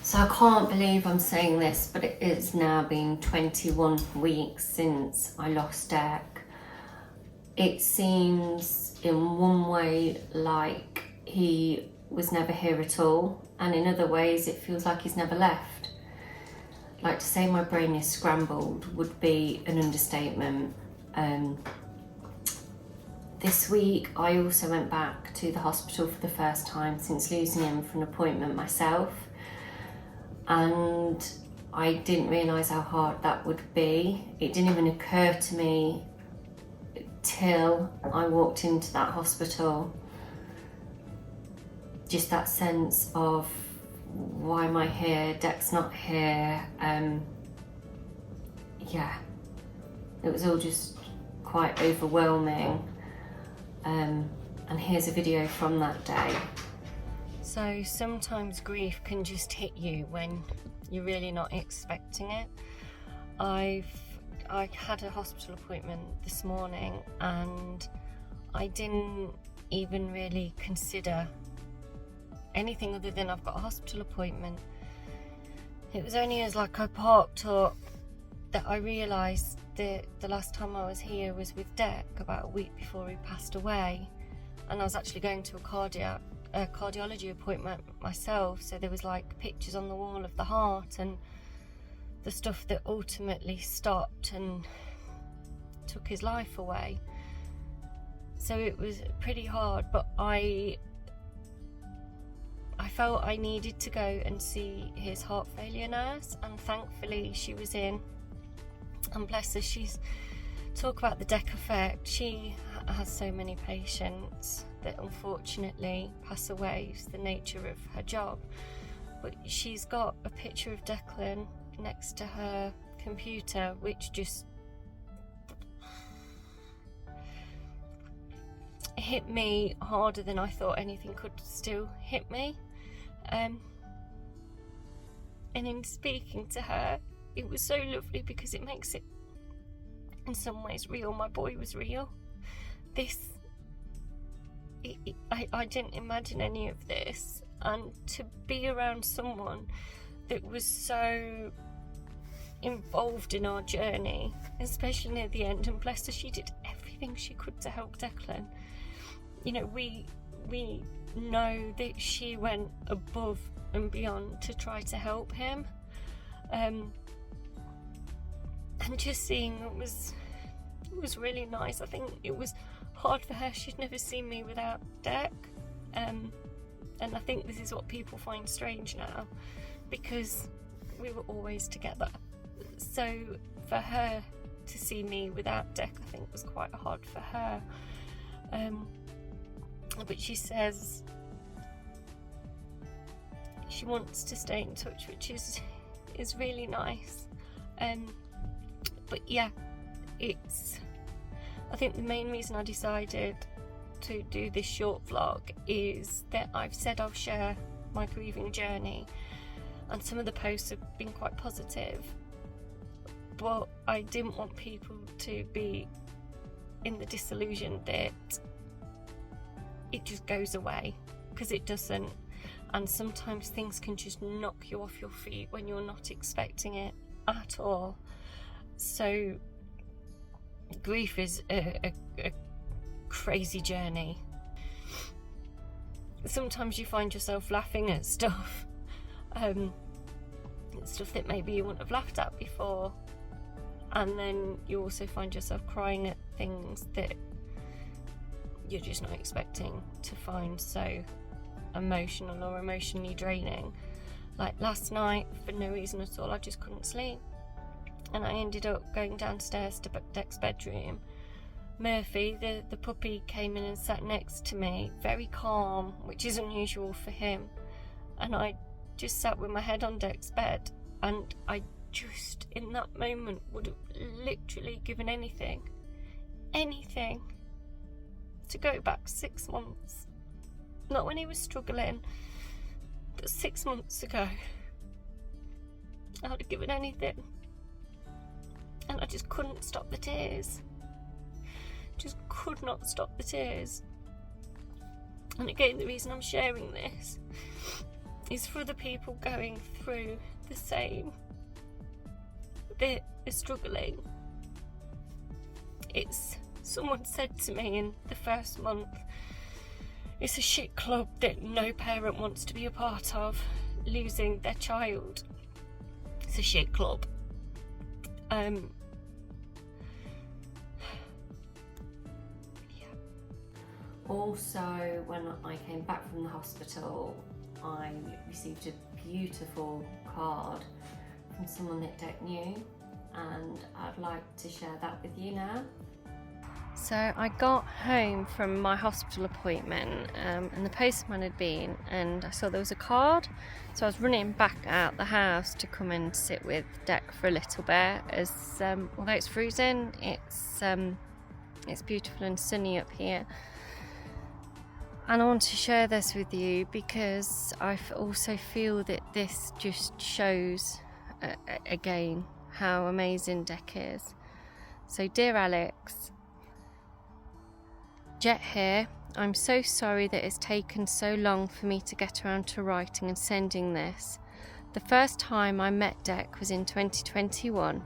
So I can't believe I'm saying this, but it is now been 21 weeks since I lost Deck. It seems in one way like he was never here at all, and in other ways it feels like he's never left. Like, to say my brain is scrambled would be an understatement. This week I also went back to the hospital for the first time since losing him for an appointment myself. And I didn't realise how hard that would be. It didn't even occur to me till I walked into that hospital. Just that sense of, why am I here? Deck's not here. Yeah, it was all just quite overwhelming. And here's a video from that day. So sometimes grief can just hit you when you're really not expecting it. I had a hospital appointment this morning and I didn't even really consider anything other than I've got a hospital appointment. It was only as I parked up that I realised that the last time I was here was with Deck, about a week before he passed away, and I was actually going to a cardiology appointment myself, so there was pictures on the wall of the heart and the stuff that ultimately stopped and took his life away. So it was pretty hard, but I felt I needed to go and see his heart failure nurse, and thankfully she was in, and bless her, she's talk about the Deck effect. She has so many patients that unfortunately pass away. It's the nature of her job. But she's got a picture of Declan next to her computer, which just hit me harder than I thought anything could still hit me. And in speaking to her, it was so lovely because it makes it in some ways real. My boy was real. I didn't imagine any of this, and to be around someone that was so involved in our journey, especially near the end, and bless her, she did everything she could to help Declan. You know, we know that she went above and beyond to try to help him, and just seeing it was really nice. I think it was hard for her. She'd never seen me without Deck, and I think this is what people find strange now, because we were always together. So for her to see me without Deck, I think was quite hard for her. But she says she wants to stay in touch, which is really nice. But yeah, I think the main reason I decided to do this short vlog is that I've said I'll share my grieving journey, and some of the posts have been quite positive, but I didn't want people to be in the disillusion that it just goes away, because it doesn't. And sometimes things can just knock you off your feet when you're not expecting it at all. So grief is a crazy journey. Sometimes you find yourself laughing at stuff, stuff that maybe you wouldn't have laughed at before, and then you also find yourself crying at things that you're just not expecting to find so emotional or emotionally draining. Like last night, for no reason at all, I just couldn't sleep, and I ended up going downstairs to Deck's bedroom. Murphy, the puppy, came in and sat next to me, very calm, which is unusual for him, and I just sat with my head on Deck's bed, and I just in that moment would have literally given anything to go back 6 months. Not when he was struggling, but 6 months ago. I would have given anything, and I just couldn't stop the tears. Just could not stop the tears. And again, the reason I'm sharing this is for the people going through the same, that are struggling. Someone said to me in the first month, it's a shit club that no parent wants to be a part of, losing their child. It's a shit club. Yeah. Also, when I came back from the hospital, I received a beautiful card from someone that Dec knew, and I'd like to share that with you now. So I got home from my hospital appointment, and the postman had been, and I saw there was a card, so I was running back out the house to come and sit with Dec for a little bit, as although it's freezing, it's beautiful and sunny up here. And I want to share this with you because I also feel that this just shows again how amazing Dec is. So, dear Alex, Jet here. I'm so sorry that it's taken so long for me to get around to writing and sending this. The first time I met Dec was in 2021.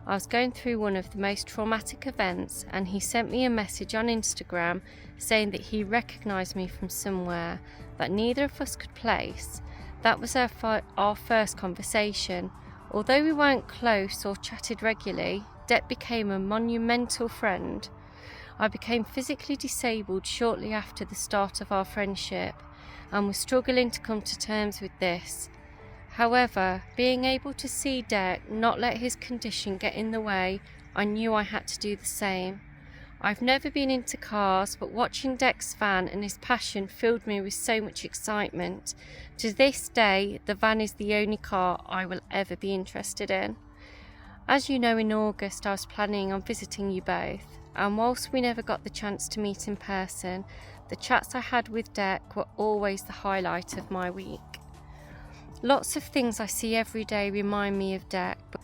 I was going through one of the most traumatic events, and he sent me a message on Instagram saying that he recognised me from somewhere that neither of us could place. That was our first conversation. Although we weren't close or chatted regularly, Dec became a monumental friend. I became physically disabled shortly after the start of our friendship and was struggling to come to terms with this. However, being able to see Dec not let his condition get in the way, I knew I had to do the same. I've never been into cars, but watching Dec's van and his passion filled me with so much excitement. To this day, the van is the only car I will ever be interested in. As you know, in August I was planning on visiting you both, and whilst we never got the chance to meet in person, the chats I had with Dec were always the highlight of my week. Lots of things I see every day remind me of Dec, but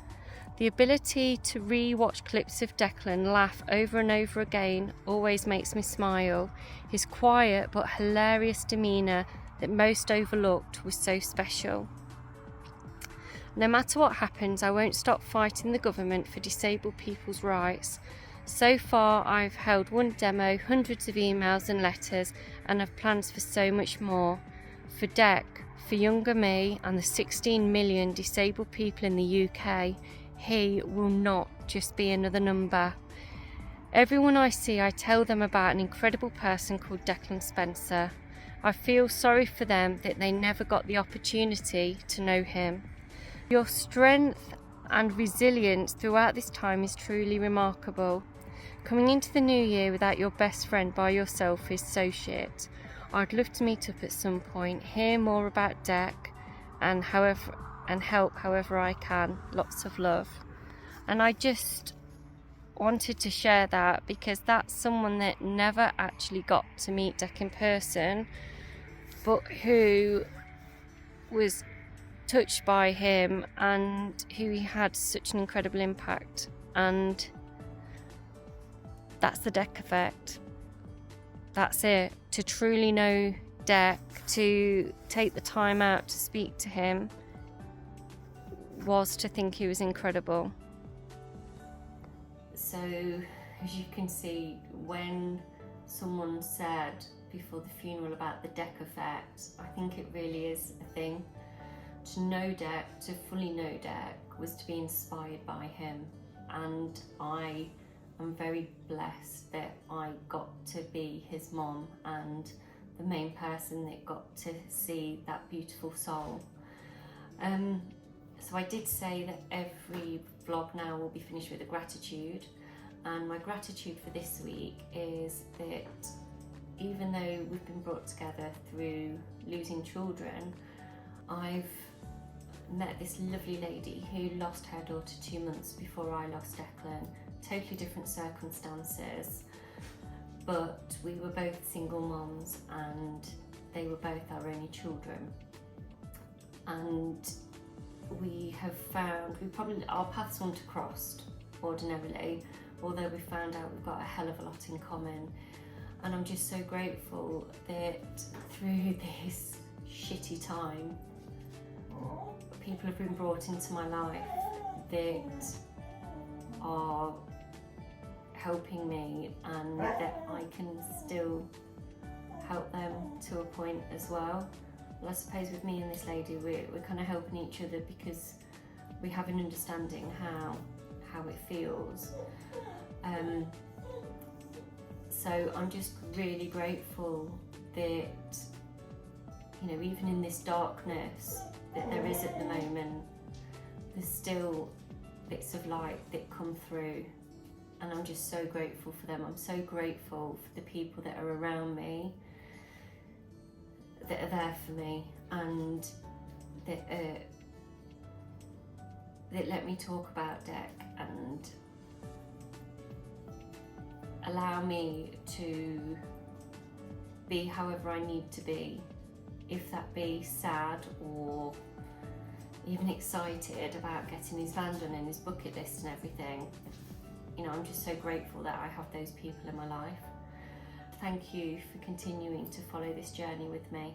the ability to re-watch clips of Declan laugh over and over again always makes me smile. His quiet but hilarious demeanour that most overlooked was so special. No matter what happens, I won't stop fighting the government for disabled people's rights. So far, I've held one demo, hundreds of emails and letters, and have plans for so much more. For Dec, for younger me, and the 16 million disabled people in the UK, he will not just be another number. Everyone I see, I tell them about an incredible person called Declan Spencer. I feel sorry for them that they never got the opportunity to know him. Your strength and resilience throughout this time is truly remarkable. Coming into the new year without your best friend by yourself is so shit. I'd love to meet up at some point, hear more about Dec, and help however I can. Lots of love. And I just wanted to share that because that's someone that never actually got to meet Dec in person, but who was touched by him and who he had such an incredible impact. And that's the Dec effect. That's it. To truly know Dec, to take the time out to speak to him, was to think he was incredible. So, as you can see, when someone said before the funeral about the Dec effect, I think it really is a thing. To know Dec, to fully know Dec, was to be inspired by him, and I am very blessed that I got to be his mom and the main person that got to see that beautiful soul. So I did say that every vlog now will be finished with a gratitude, and my gratitude for this week is that even though we've been brought together through losing children, I've met this lovely lady who lost her daughter 2 months before I lost Declan. Totally different circumstances, but we were both single moms and they were both our only children. And we have found, our paths wouldn't have crossed ordinarily, although we found out we've got a hell of a lot in common. And I'm just so grateful that through this shitty time people have been brought into my life that are helping me, and that I can still help them to a point as well. Well, I suppose with me and this lady, we're kind of helping each other because we have an understanding how it feels. So I'm just really grateful that, you know, even in this darkness that there is at the moment, there's still bits of light that come through, and I'm just so grateful for them. I'm so grateful for the people that are around me, that are there for me, and that let me talk about Dec and allow me to be however I need to be, if that be sad or even excited about getting his van done and his bucket list and everything. You know, I'm just so grateful that I have those people in my life. Thank you for continuing to follow this journey with me.